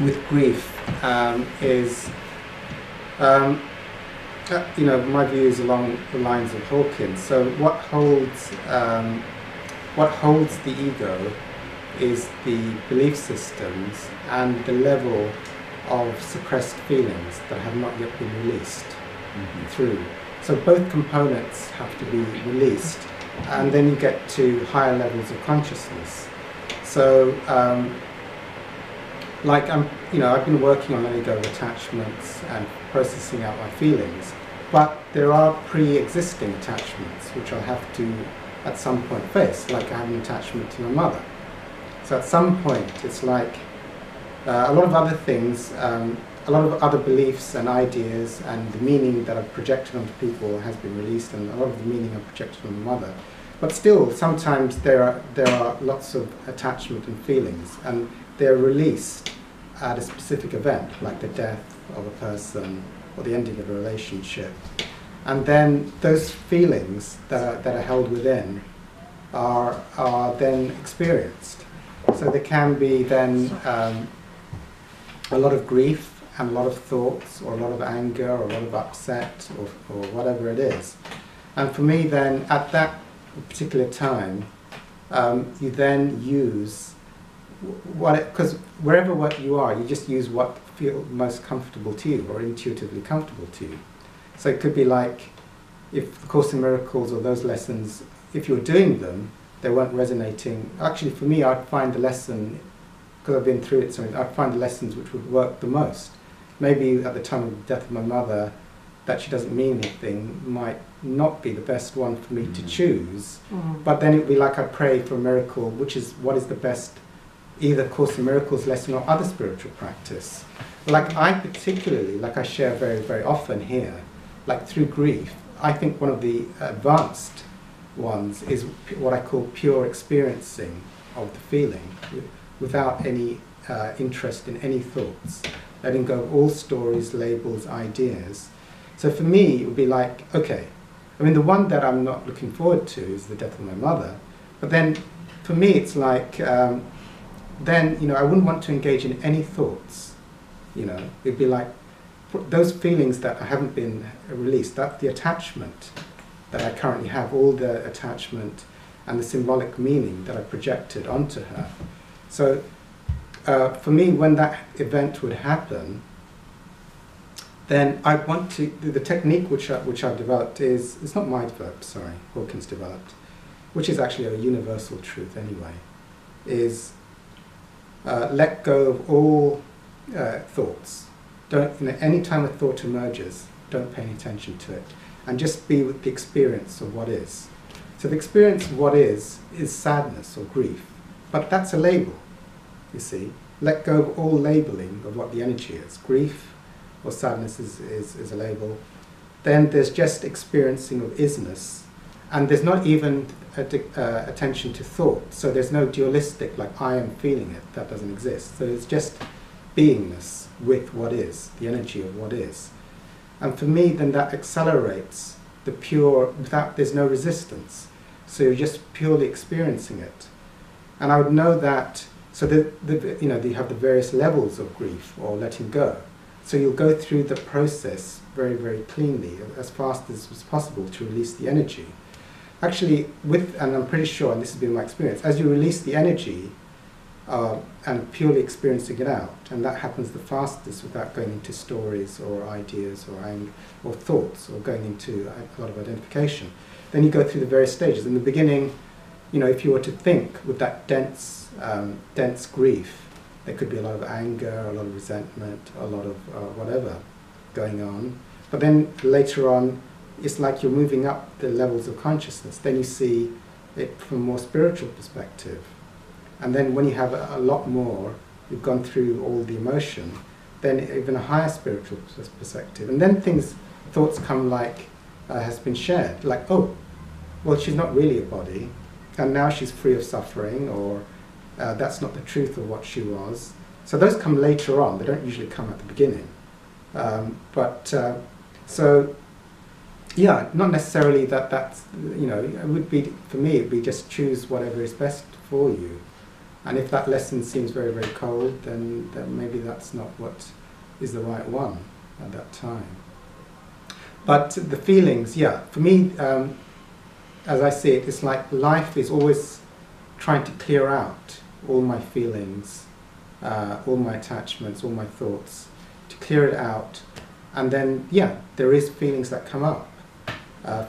with grief is, my view is along the lines of Hawkins. So what holds the ego is the belief systems and the level of suppressed feelings that have not yet been released through. So both components have to be released, and then you get to higher levels of consciousness. So, I've been working on letting go of attachments and processing out my feelings, but there are pre-existing attachments which I'll have to, at some point, face, like I have an attachment to my mother. So at some point, it's like a lot of other things, a lot of other beliefs and ideas and the meaning that I've projected onto people has been released, and a lot of the meaning I've projected on my mother. But still, sometimes there are lots of attachment and feelings, and they're released at a specific event, like the death of a person or the ending of a relationship. And then those feelings that are held within are then experienced. So there can be then a lot of grief and a lot of thoughts, or a lot of anger, or a lot of upset, or whatever it is. And for me then, at that particular time, you then use because wherever what you are, you just use what feels most comfortable to you, or intuitively comfortable to you. So it could be like, if the Course in Miracles or those lessons, if you're doing them, they weren't resonating. Actually, for me, I'd find the lesson, because I've been through it, so I'd find the lessons which would work the most. Maybe at the time of the death of my mother, that she doesn't mean anything might not be the best one for me to choose, but then it would be like I pray for a miracle, which is what is the best, either Course in Miracles lesson or other spiritual practice. Like I particularly, like I share very, very often here, like through grief, I think one of the advanced ones is what I call pure experiencing of the feeling, without any interest in any thoughts, letting go of all stories, labels, ideas. So for me, it would be like, okay, I mean, the one that I'm not looking forward to is the death of my mother, but then for me it's like, then, I wouldn't want to engage in any thoughts, it'd be like, those feelings that haven't been released, that the attachment that I currently have, all the attachment and the symbolic meaning that I projected onto her. So for me, when that event would happen, then I want to, the technique which I've developed is, it's not my developed, sorry, Hawkins developed, which is actually a universal truth anyway, is let go of all thoughts. Don't, any time a thought emerges, don't pay any attention to it, and just be with the experience of what is. So the experience of what is sadness or grief, but that's a label, you see. Let go of all labeling of what the energy is. Grief or sadness is a label. Then there's just experiencing of isness, and there's not even attention to thought. So there's no dualistic, like I am feeling it, that doesn't exist. So it's just beingness with what is, the energy of what is. And for me, then that accelerates the pure, there's no resistance. So you're just purely experiencing it. And I would know that, so you have the various levels of grief or letting go. So you'll go through the process very, very cleanly, as fast as was possible to release the energy. Actually, and I'm pretty sure, and this has been my experience, as you release the energy and purely experiencing it out, and that happens the fastest without going into stories or ideas or thoughts or going into a lot of identification. Then you go through the various stages. In the beginning, if you were to think with that dense grief, there could be a lot of anger, a lot of resentment, a lot of whatever going on. But then later on, it's like you're moving up the levels of consciousness. Then you see it from a more spiritual perspective. And then when you have a lot more, you've gone through all the emotion, then even a higher spiritual perspective. And then thoughts come like, has been shared, like, oh, well, she's not really a body, and now she's free of suffering, or that's not the truth of what she was. So those come later on, they don't usually come at the beginning. So, yeah, not necessarily that's, it would be, for me, it'd be just choose whatever is best for you. And if that lesson seems very, very cold, then maybe that's not what is the right one at that time. But the feelings, yeah, for me, as I see it, it's like life is always trying to clear out all my feelings, all my attachments, all my thoughts, to clear it out. And then, yeah, there is feelings that come up.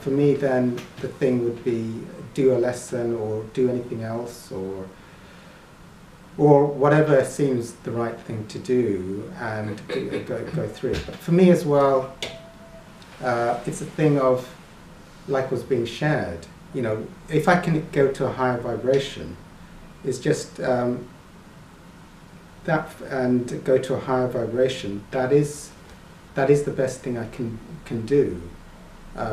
For me, then, the thing would be do a lesson or do anything else, or whatever seems the right thing to do, and go through it. But for me as well, it's a thing of, like was being shared, you know, if I can go to a higher vibration, it's just that, and go to a higher vibration, that is the best thing I can do,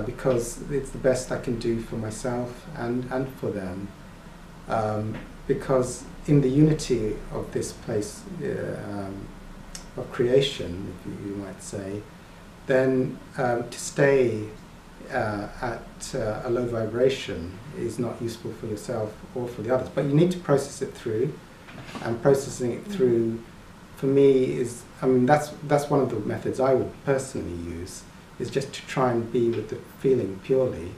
because it's the best I can do for myself and for them, because in the unity of this place of creation, if you might say, then to stay at a low vibration is not useful for yourself or for the others. But you need to process it through, and processing it through, for me, is, I mean, that's one of the methods I would personally use, is just to try and be with the feeling purely,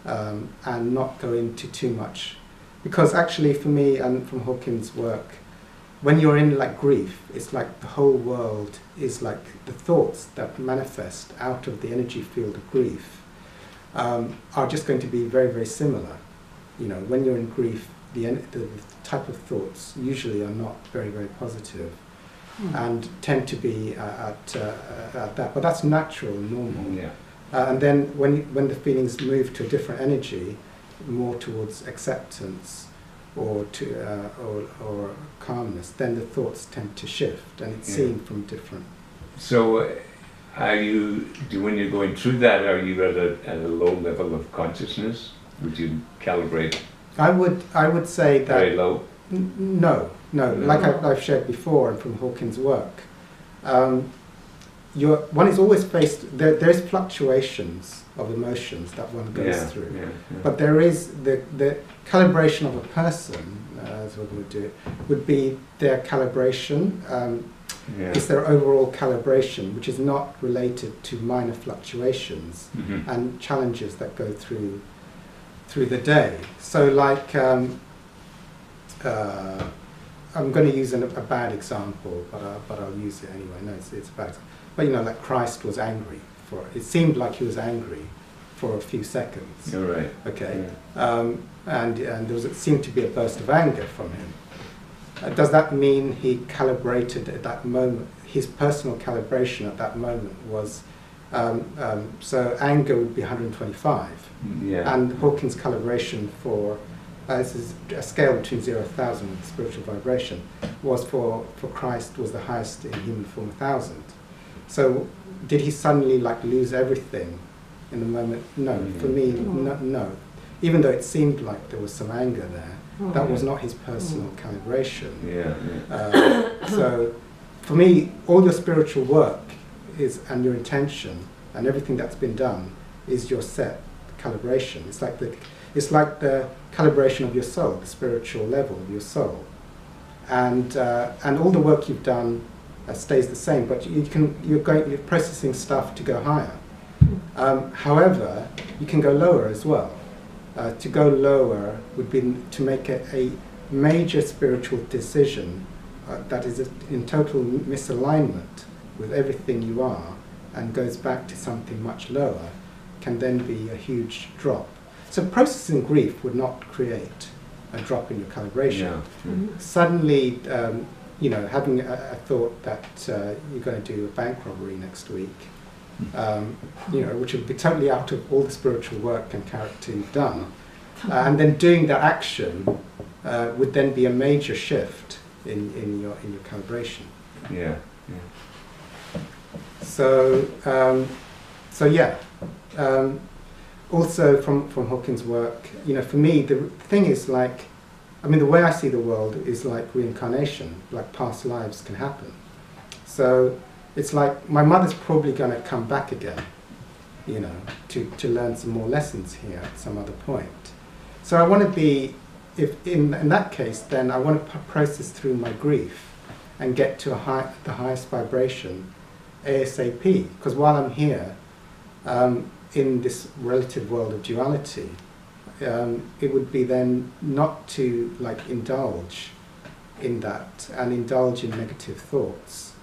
and not go into too much. Because actually, for me, and from Hawkins' work, when you're in like grief, it's like the whole world is like the thoughts that manifest out of the energy field of grief are just going to be very, very similar. You know, when you're in grief, the type of thoughts usually are not very, very positive, and tend to be at that. But that's natural and normal. Yeah. And then when the feelings move to a different energy, more towards acceptance or calmness, then the thoughts tend to shift, and it's seen from different. So, when you're going through that, are you at a low level of consciousness? Would you calibrate? I would say that very low. No. Like I've shared before, and from Hawkins' work, one is always faced. There's fluctuations of emotions that one goes through, but there is the calibration of a person, as we're going to do it, would be their calibration. It's their overall calibration, which is not related to minor fluctuations and challenges that go through the day. So, like, I'm going to use a bad example, but I'll use it anyway. No, it's a bad example. But you know, like Christ was angry it seemed like he was angry for a few seconds. You're right. Okay. Yeah. And it seemed to be a burst of anger from him. Does that mean he calibrated at that moment? His personal calibration at that moment was, so anger would be 125. Yeah. And Hawkins' calibration for, this is a scale between 0 and 1,000 spiritual vibration, was for Christ was the highest in human form, 1,000. So did he suddenly like lose everything in the moment? No. For me, no. Even though it seemed like there was some anger there, that was not his personal calibration. So for me, all your spiritual work is, and your intention and everything that's been done, is your set calibration. It's like the calibration of your soul, the spiritual level of your soul, and all the work you've done stays the same, but you're processing stuff to go higher. However, you can go lower as well. To go lower would be to make a major spiritual decision that is in total misalignment with everything you are, and goes back to something much lower, can then be a huge drop. So processing grief would not create a drop in your calibration. Suddenly, you know, having a thought that you're going to do a bank robbery next week, you know, which would be totally out of all the spiritual work and character you've done, and then doing that action would then be a major shift in your calibration. So yeah. Also from Hawkins' work, you know, for me the thing is, like, I mean, the way I see the world is like reincarnation, like past lives can happen. So it's like my mother's probably going to come back again, you know, to learn some more lessons here at some other point. So I want to be if in that case, then I want to process through my grief and get to the highest vibration ASAP. Because while I'm here, in this relative world of duality, it would be then not to like indulge in that and indulge in negative thoughts,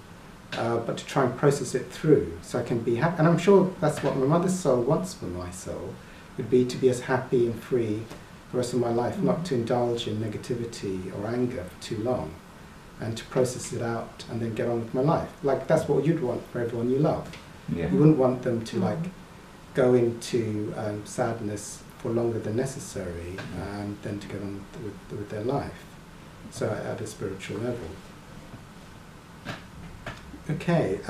but to try and process it through so I can be happy. And I'm sure that's what my mother's soul wants for my soul, would be to be as happy and free the rest of my life, not to indulge in negativity or anger for too long, and to process it out and then get on with my life. Like, that's what you'd want for everyone you love. Yeah. You wouldn't want them to like go into sadness for longer than necessary and then to get on with their life. So at a spiritual level. Okay,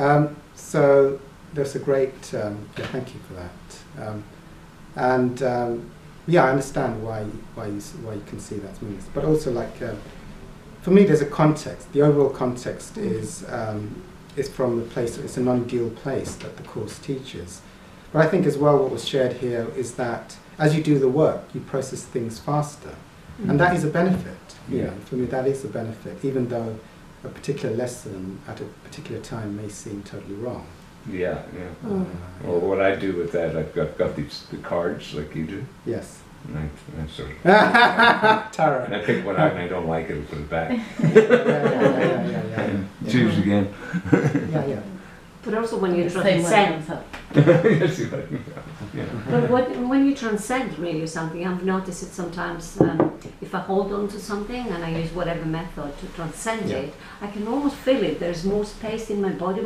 so there's a great, yeah, thank you for that. Yeah, I understand why you can see that's meaningless. But also, like, for me, there's a context. The overall context is from the place. It's a non-dual place that the Course teaches. But I think as well, what was shared here is that as you do the work, you process things faster, and that is a benefit. You know, for me, that is a benefit, even though a particular lesson at a particular time may seem totally wrong. Yeah, yeah. Well, what I do with that, I've got the cards like you do. Yes. And I sort of Tarot. and I pick one out and I don't like it, I put it back. Yeah. Choose again. Yeah. But also when you The same transcend. way. Yes, you like, yeah. But when you transcend really something, I've noticed it sometimes, if I hold on to something and I use whatever method to transcend it, I can almost feel it. There's more space in my body,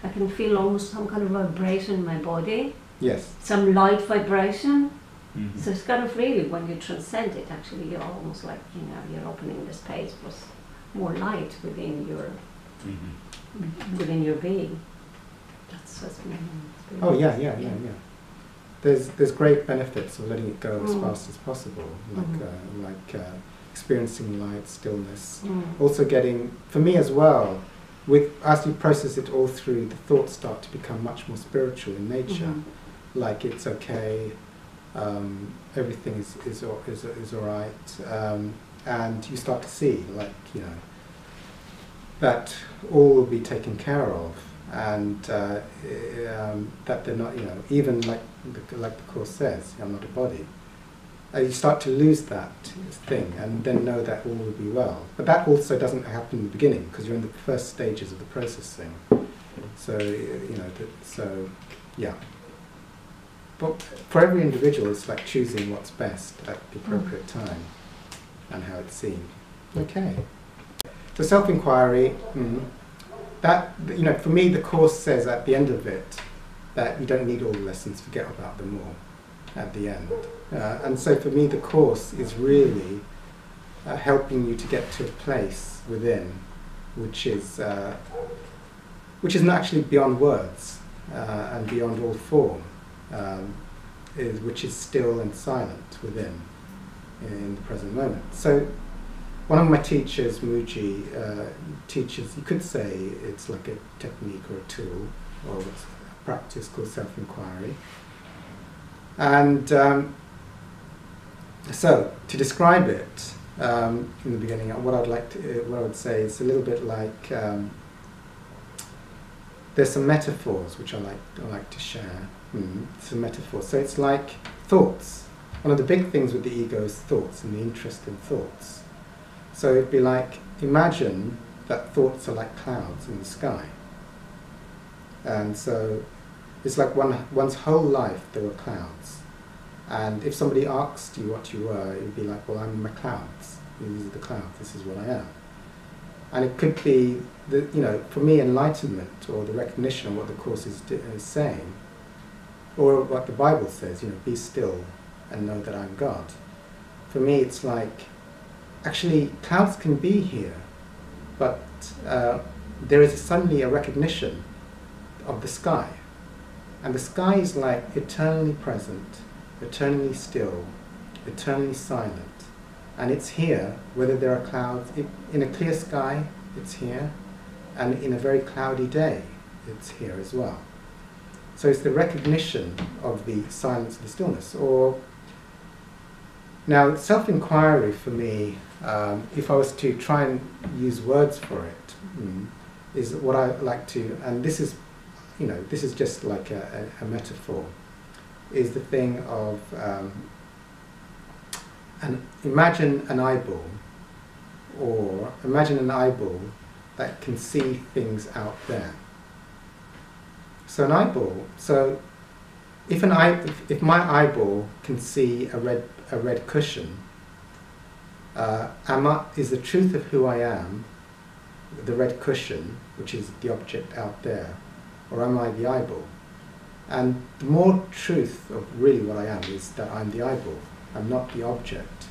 I can feel almost some kind of vibration in my body. Yes. Some light vibration. Mm-hmm. So it's kind of really, when you transcend it, actually you're almost like, you're opening the space for more light within your being. That's been experience. Oh yeah. There's great benefits of letting it go as fast as possible, like experiencing light, stillness. Also getting, for me as well, as you process it all through, the thoughts start to become much more spiritual in nature. Like, it's okay, everything is all right, and you start to see, like, that all will be taken care of. And that they're not, even like the Course says, I'm not a body. You start to lose that thing, and then know that all will be well. But that also doesn't happen in the beginning, because you're in the first stages of the processing. So yeah. But for every individual, it's like choosing what's best at the appropriate time and how it's seen. Okay. So self-inquiry. That, for me, the Course says at the end of it that you don't need all the lessons, forget about them all at the end. And so for me, the Course is really helping you to get to a place within which is not actually beyond words and beyond all form, which is still and silent within in the present moment. So one of my teachers, Muji, teaches, you could say it's like a technique or a tool or a practice called self-inquiry. And so, to describe it in the beginning, what I would say is a little bit like, there's some metaphors which I like to share. Some metaphors. So it's like thoughts. One of the big things with the ego is thoughts and the interest in thoughts. So it'd be like, imagine that thoughts are like clouds in the sky. And so it's like one's whole life there were clouds. And if somebody asked you what you were, it would be like, well, I'm my clouds. These are the clouds, this is what I am. And it could be, for me, enlightenment or the recognition of what the Course is saying, or what the Bible says, be still and know that I'm God. For me, it's like, actually, clouds can be here, but there is suddenly a recognition of the sky. And the sky is like eternally present, eternally still, eternally silent. And it's here, whether there are clouds. In a clear sky, it's here. And in a very cloudy day, it's here as well. So it's the recognition of the silence of the stillness. Or Now, self-inquiry for me, if I was to try and use words for it, is what I like to, and this is, this is just like a metaphor, is the thing of, imagine an eyeball, or imagine an eyeball that can see things out there. So an eyeball, so if my eyeball can see a red cushion, is the truth of who I am the red cushion, which is the object out there, or am I the eyeball? And the more truth of really what I am is that I'm the eyeball. I'm not the object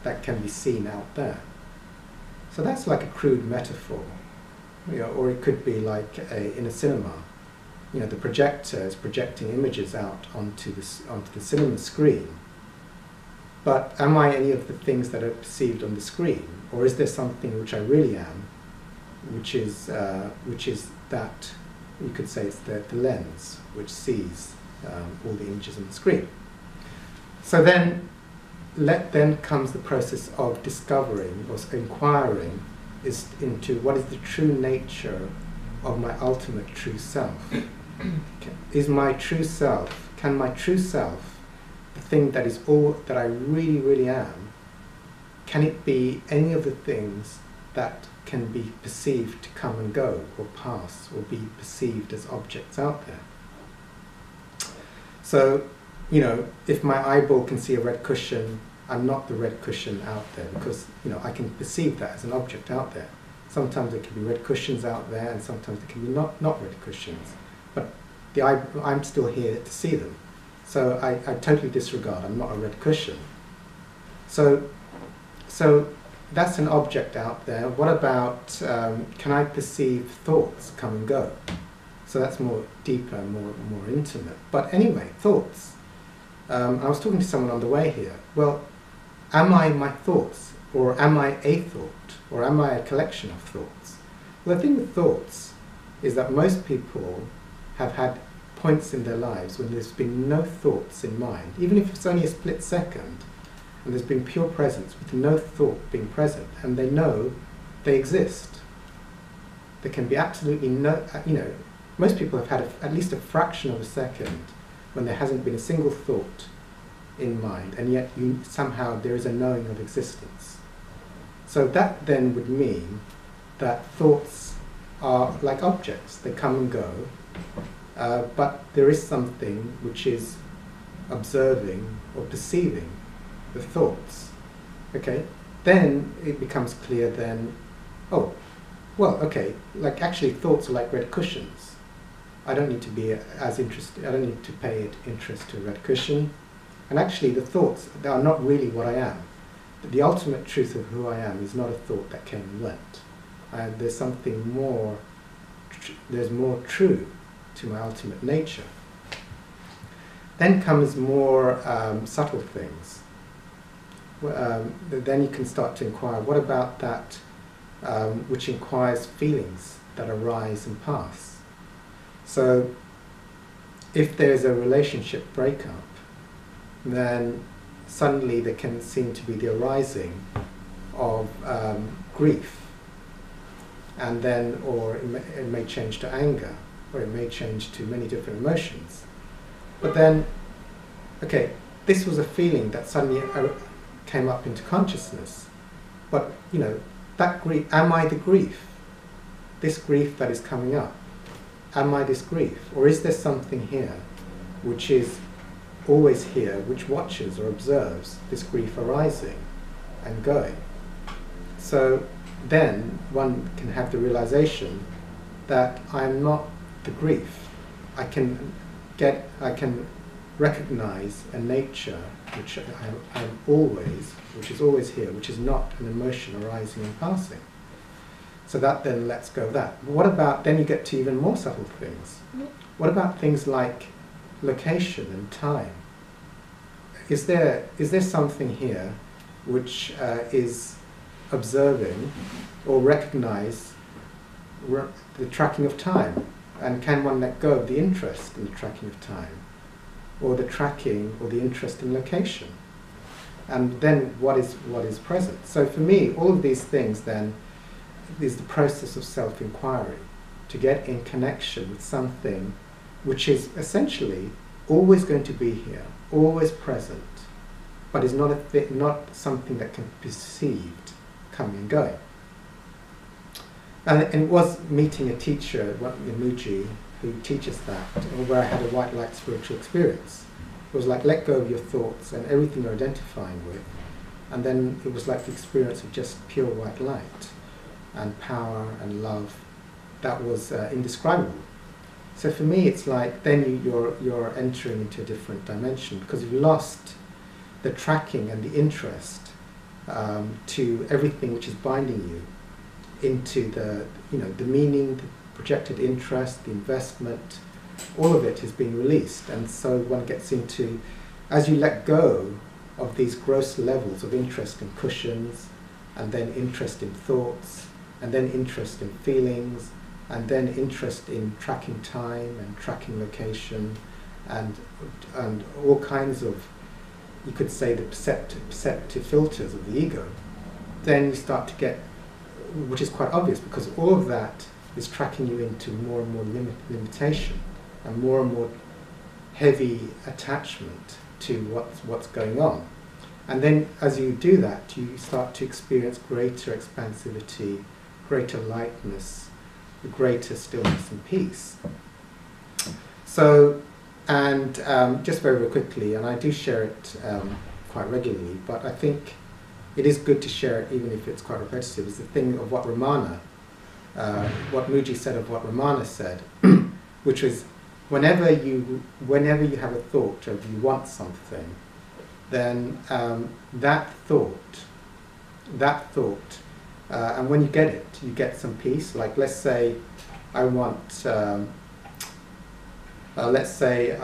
that can be seen out there. So that's like a crude metaphor, or it could be like in a cinema. The projector is projecting images out onto the cinema screen. But am I any of the things that are perceived on the screen, or is there something which I really am, which is that you could say it's the lens which sees all the images on the screen? So then comes the process of discovering or inquiring into what is the true nature of my ultimate true self. Is my true self, can my true self, the thing that is all that I really, really am, can it be any of the things that can be perceived to come and go, or pass, or be perceived as objects out there? So, if my eyeball can see a red cushion, I'm not the red cushion out there, because, I can perceive that as an object out there. Sometimes there can be red cushions out there, and sometimes there can be not red cushions. But I'm still here to see them. So I totally disregard, I'm not a red cushion. So that's an object out there. What about, can I perceive thoughts come and go? So that's more deeper, more intimate. But anyway, thoughts. I was talking to someone on the way here. Well, am I my thoughts? Or am I a thought? Or am I a collection of thoughts? Well, the thing with thoughts is that most people have had points in their lives when there's been no thoughts in mind, even if it's only a split second, and there's been pure presence with no thought being present, and they know they exist. There can be absolutely no, most people have had at least a fraction of a second when there hasn't been a single thought in mind, and yet somehow there is a knowing of existence. So that then would mean that thoughts are like objects, they come and go, but there is something which is observing or perceiving the thoughts. Okay? Then it becomes clear then, oh, well, okay, like actually thoughts are like red cushions. I don't need to be as interested, I don't need to pay interest to a red cushion. And actually the thoughts, they are not really what I am. The ultimate truth of who I am is not a thought that came and went. There's something more, there's more true to my ultimate nature. Then comes more subtle things. Then you can start to inquire, what about that which inquires feelings that arise and pass? So if there's a relationship breakup, then suddenly there can seem to be the arising of grief, and then, or it may change to anger, or it may change to many different emotions. But then, okay, this was a feeling that suddenly came up into consciousness. But, that grief, am I the grief? This grief that is coming up, am I this grief? Or is there something here which is always here, which watches or observes this grief arising and going? So then one can have the realization that I'm not the grief. I can recognize a nature which I'm always, which is always here, which is not an emotion arising and passing. So that then lets go of that. But what about, then you get to even more subtle things. What about things like location and time? Is there something here which is observing or recognize the tracking of time? And can one let go of the interest in the tracking of time, or the tracking or the interest in location? And then what is present? So for me, all of these things then is the process of self-inquiry, to get in connection with something which is essentially always going to be here, always present, but is not not something that can be perceived coming and going. And it was meeting a teacher, Muji, who teaches that, where I had a white light spiritual experience. It was like, let go of your thoughts and everything you're identifying with, and then it was like the experience of just pure white light and power and love that was indescribable. So for me, it's like then you're entering into a different dimension, because you've lost the tracking and the interest to everything which is binding you into the meaning, the projected interest, the investment. All of it is being released, and so one gets into, as you let go of these gross levels of interest in cushions, and then interest in thoughts, and then interest in feelings, and then interest in tracking time and tracking location, and all kinds of, you could say, the perceptive filters of the ego, then you start to get, which is quite obvious, because all of that is tracking you into more and more limitation and more heavy attachment to what's going on. And then as you do that, you start to experience greater expansivity, greater lightness, greater stillness and peace. So, and just very, very quickly, and I do share it quite regularly, but I think it is good to share it even if it's quite repetitive, is the thing of what Ramana, what Muji said of what Ramana said, which was, whenever you have a thought of you want something, then that thought, and when you get it, you get some peace. Like, let's say I want, let's say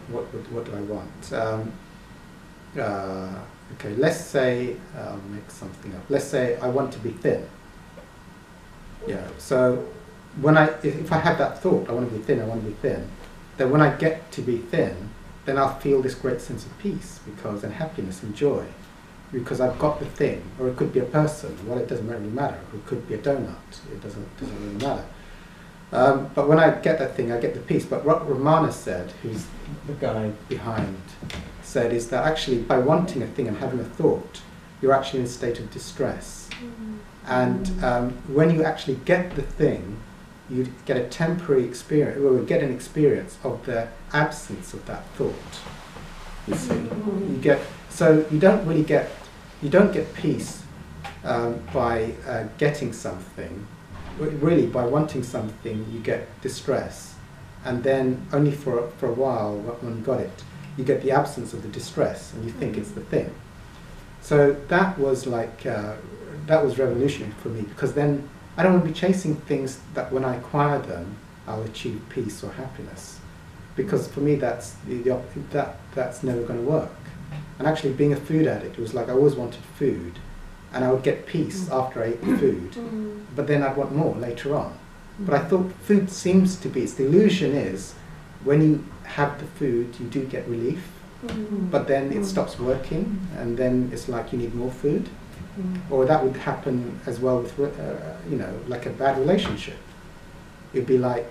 what do I want? Okay, let's say, I'll make something up. Let's say I want to be thin. Yeah, so if I have that thought, I want to be thin, then when I get to be thin, then I'll feel this great sense of peace, and happiness and joy, because I've got the thing. Or it could be a person. Well, it doesn't really matter. It could be a donut. It doesn't really matter. But when I get that thing, I get the peace. But what Ramana said, who's the guy behind, said is that actually by wanting a thing and having a thought, you're actually in a state of distress. And when you actually get the thing, you get a temporary experience, or you get an experience of the absence of that thought. You see, so you don't get peace by getting something. Really, by wanting something, you get distress, and then only for a while, when you got it, you get the absence of the distress, and you think it's the thing. So that was like that was revolutionary for me, because then I don't want to be chasing things that when I acquire them, I'll achieve peace or happiness, because for me that's that's never going to work. And actually, being a food addict, it was like I always wanted food, and I would get peace after I ate the food, but then I'd want more later on. But I thought food seems to be, the illusion is, when you have the food, you do get relief, but then it stops working, and then it's like you need more food. Or that would happen as well with, like a bad relationship. It'd be like,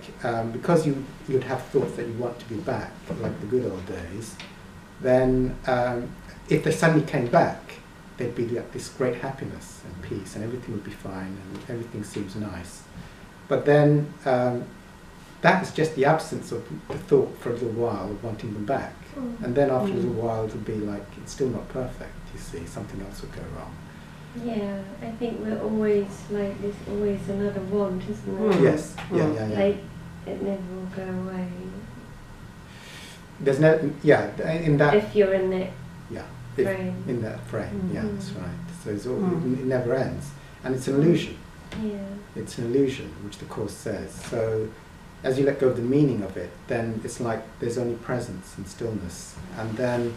because you'd have thoughts that you want to be back, like the good old days, then if they suddenly came back, there'd be like this great happiness and peace, and everything would be fine, and everything seems nice. But then that is just the absence of the thought for a little while of wanting them back. And then after a little while, it'll be like, it's still not perfect, you see, something else will go wrong. Yeah, I think we're always like, there's always another want, isn't there? Yes, yeah. Like, it never will go away. There's no, in that... If you're in that frame. In that frame, yeah, that's right. So it's all, it never ends. And it's an illusion. Yeah. It's an illusion, which the Course says. So as you let go of the meaning of it, then it's like there's only presence and stillness. And then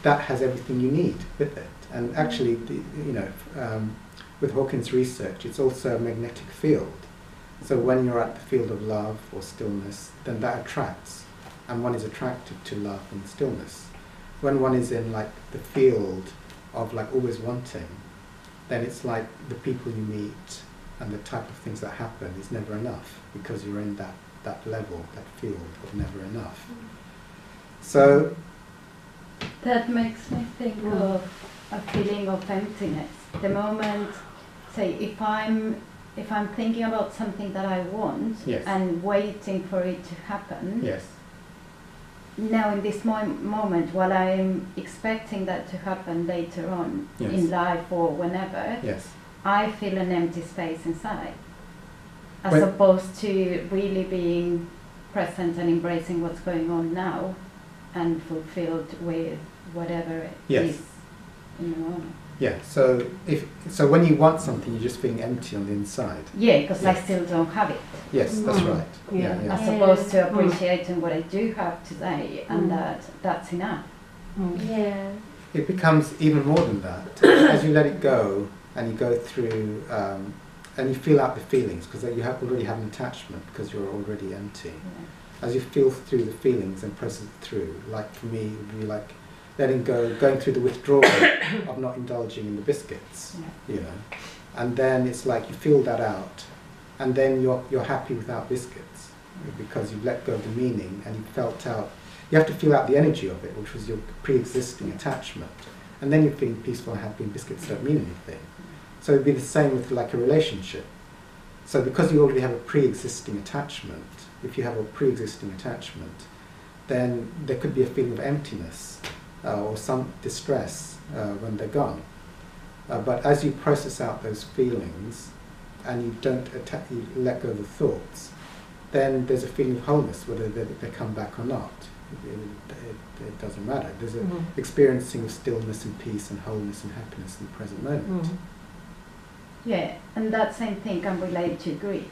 that has everything you need with it. And actually, with Hawkins' research, it's also a magnetic field. So when you're at the field of love or stillness, then that attracts, and one is attracted to love and stillness. When one is in like the field of like always wanting, then it's like the people you meet and the type of things that happen is never enough, because you're in that level, that field of never enough. So that makes me think of a feeling of emptiness. The moment, say, if I'm thinking about something that I want, yes, and waiting for it to happen, yes, now in this moment, while I'm expecting that to happen later on, yes, in life or whenever, yes, I feel an empty space inside, as When- opposed to really being present and embracing what's going on now, and fulfilled with whatever it Yes. is in the moment. yeah. So when you want something, you're just feeling empty on the inside. Yeah, because I Yes. still don't have it. Yes, that's Mm. right. Yeah. Yeah, yeah. As opposed to appreciating what I do have today, and that's enough. Yeah. It becomes even more than that as you let it go and you go through and you feel out the feelings, because you already have an attachment because you're already empty. Yeah. As you feel through the feelings and process it through, like for me, it would be like letting go, going through the withdrawal of not indulging in the biscuits, Yeah. you know, and then it's like you feel that out, and then you're happy without biscuits because you've let go of the meaning and you've felt out. You have to feel out the energy of it, which was your pre-existing attachment, and then you're feeling peaceful and happy, and biscuits don't mean anything. So it'd be the same with like a relationship. So because you already have a pre-existing attachment, if you have a pre-existing attachment, then there could be a feeling of emptiness or some distress when they're gone. But as you process out those feelings and you don't you let go of the thoughts, then there's a feeling of wholeness, whether they come back or not. It doesn't matter. There's an experiencing of stillness and peace and wholeness and happiness in the present moment. Yeah, and that same thing can relate to grief.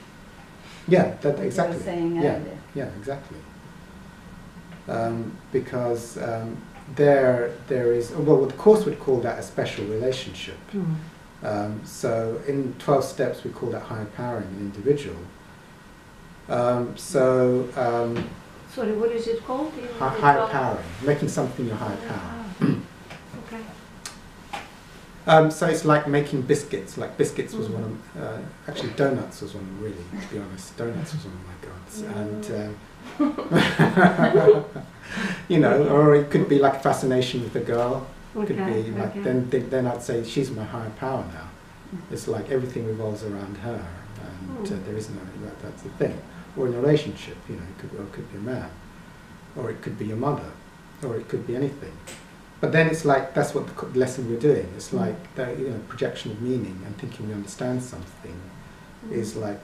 Yeah, that Like exactly. you were saying Yeah, earlier. yeah, exactly. Because there is, well, the course would call that a special relationship. So in 12 steps we call that higher powering an individual. Sorry, what is it called? Higher powering, making something your higher power. Okay. So it's like making biscuits. Like biscuits was one of, actually donuts was one, really, to be honest. Donuts was one of my gods. And, you know, or it could be like a fascination with a girl. It could be like, then I'd say she's my higher power now. It's like everything revolves around her, and there is no, that's the thing. Or in a relationship, you know, it could be a man, or it could be your mother, or it could be anything. But then it's like, that's what the lesson we're doing. It's like, you know, projection of meaning and thinking we understand something is like,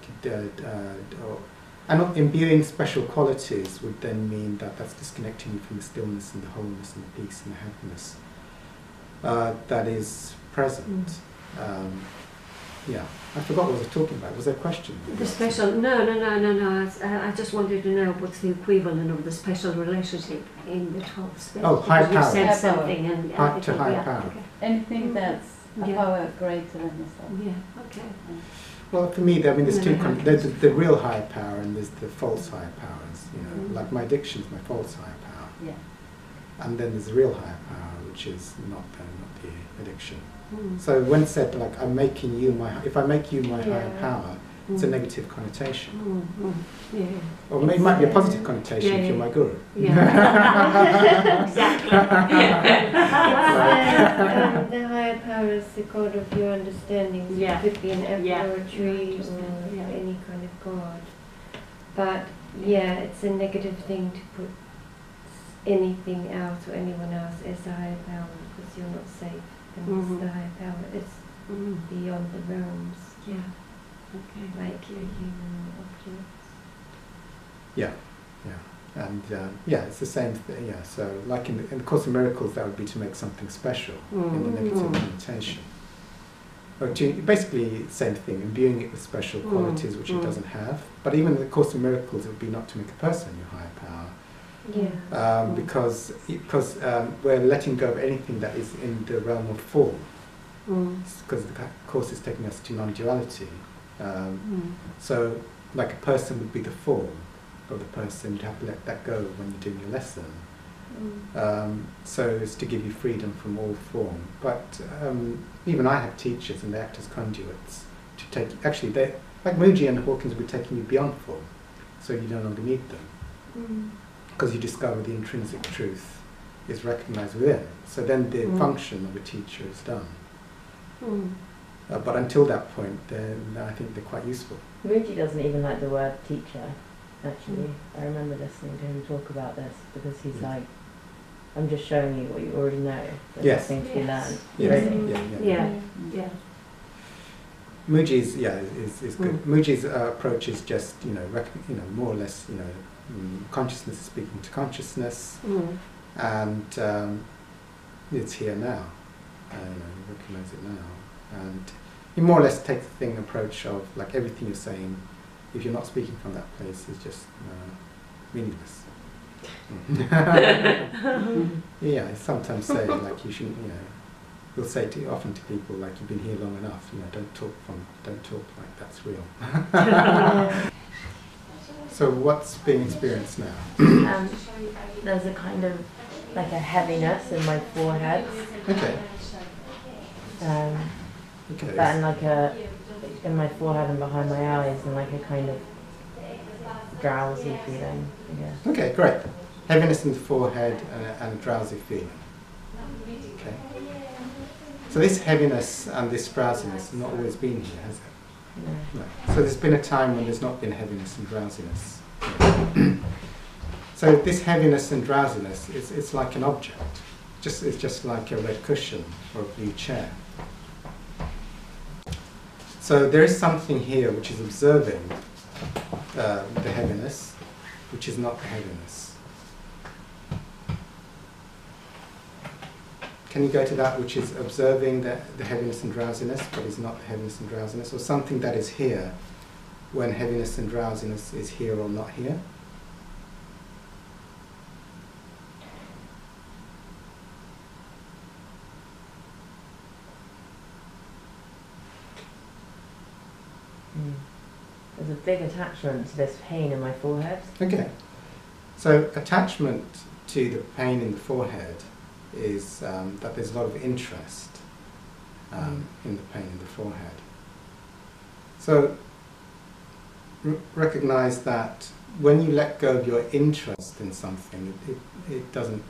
and imbuing special qualities would then mean that that's disconnecting you from the stillness and the wholeness and the peace and the happiness that is present. Yeah, I forgot what I was talking about. Was there a question? The special, no. I just wanted to know what's the equivalent of the special relationship in the 12 steps. Oh, higher Because you power. said Higher something and To higher power. Okay. Anything that's a Yeah. power greater than yourself. Yeah, okay. Well, for me, I mean, there's No, two. no, There's the real higher power and there's the false higher powers. You know, like my addiction is my false higher power, Yeah. and then there's the real higher power, which is not the addiction. So when said like I'm making you my, if I make you my higher power, it's a negative connotation. Yeah. Or it might be a positive connotation if you're my guru. Yeah. Exactly. The higher power is the god of your understanding. So Yeah. it could be an emperor Yeah. or a tree or any kind of god. But yeah, it's a negative thing to put anything else or anyone else as a higher power, because you're not safe. And the higher power is beyond the realms, Yeah. Okay. like your human objects. Yeah, yeah, and yeah, it's the same thing. Yeah, so like in the Course of Miracles, that would be to make something special in the negative connotation. Or basically, same thing, imbuing it with special qualities which it doesn't have. But even in the Course of Miracles, it would be not to make a person your higher power. Yeah. Because we're letting go of anything that is in the realm of form, because the Course is taking us to non-duality. So, like a person would be the form of the person. You'd have to let that go when you're doing your lesson, So it's to give you freedom from all form. But even I have teachers and they act as conduits to take, actually they, like Mooji and Hawkins will be taking you beyond form, so you no longer need them. Because you discover the intrinsic truth is recognized within. So then the function of a teacher is done. But until that point, then I think they're quite useful. Mooji doesn't even like the word teacher, actually. I remember listening to him talk about this because he's like, I'm just showing you what you already know. There's nothing to be learned. Yeah. Mooji's is good. Mooji's approach is just more or less consciousness is speaking to consciousness, and it's here now. You recognize it now, and you more or less take the thing approach of like everything you're saying. If you're not speaking from that place, is just meaningless. Yeah, I sometimes say like you shouldn't. We'll say often to people like you've been here long enough. Don't talk like that's real. So what's being experienced now? There's a kind of like a heaviness in my forehead. Okay. That and like in my forehead and behind my eyes, and like a kind of drowsy feeling, I guess. Okay, great. Heaviness in the forehead and a drowsy feeling. Okay. So this heaviness and this drowsiness has not always been here, has it? No. No. So there's been a time when there's not been heaviness and drowsiness. So this heaviness and drowsiness, it's like an object. It's just like a red cushion or a blue chair. So there is something here which is observing the heaviness, which is not the heaviness. Can you go to that which is observing the heaviness and drowsiness, but is not the heaviness and drowsiness, or something that is here when heaviness and drowsiness is here or not here? There's a big attachment to this pain in my forehead. Okay. So attachment to the pain in the forehead is that there's a lot of interest in the pain in the forehead. So recognize that when you let go of your interest in something, it doesn't,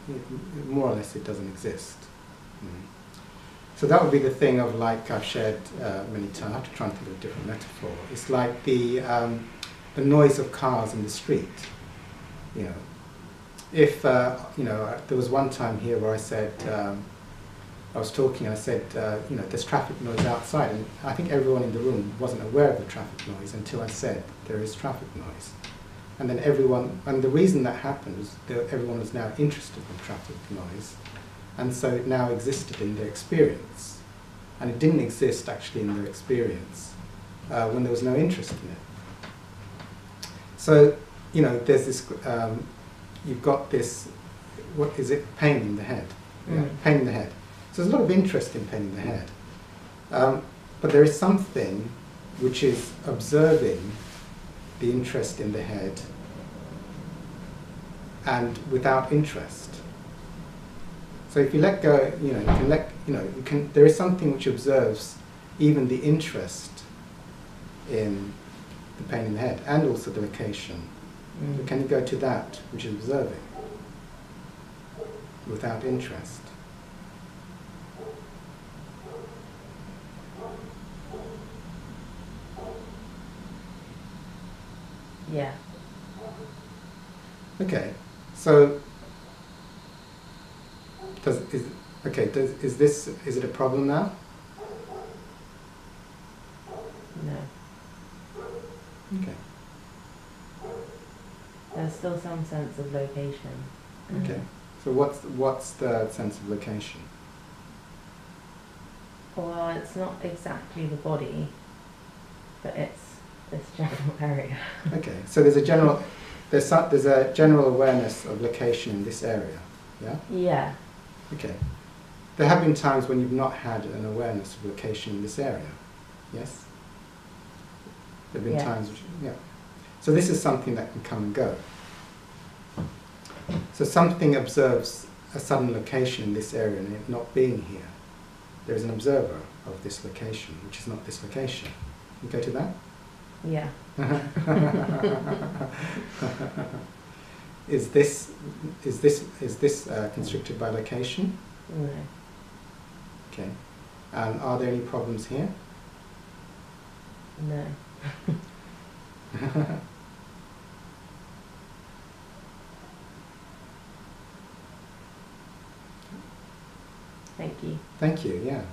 more or less it doesn't exist. So that would be the thing of, like I've shared many times, I have to try and think of a different metaphor. It's like the noise of cars in the street. If, there was one time here where I said, I was talking and I said, there's traffic noise outside, and I think everyone in the room wasn't aware of the traffic noise until I said there is traffic noise. And then and the reason that happened was that everyone was now interested in traffic noise, and so it now existed in their experience. And it didn't exist actually in their experience when there was no interest in it. So, there's this, you've got this, what is it, pain in the head. Yeah, pain in the head. So there's a lot of interest in pain in the head. But there is something which is observing the interest in the head and without interest. So if you let go, there is something which observes even the interest in the pain in the head and also the location. So can you go to that which is observing without interest? Yeah. Okay, so is it a problem now? No. Okay. There's still some sense of location. Okay. So what's the sense of location? Well, it's not exactly the body, but it's this general area. Okay. So there's a general awareness of location in this area. Yeah. Yeah. Okay. There have been times when you've not had an awareness of location in this area. Yes. There have been times which, yeah. So this is something that can come and go. So something observes a sudden location in this area and it not being here. There is an observer of this location, which is not this location. You go to that? Yeah. Is this constricted by location? No. Okay. And are there any problems here? No. Thank you. Thank you, yeah.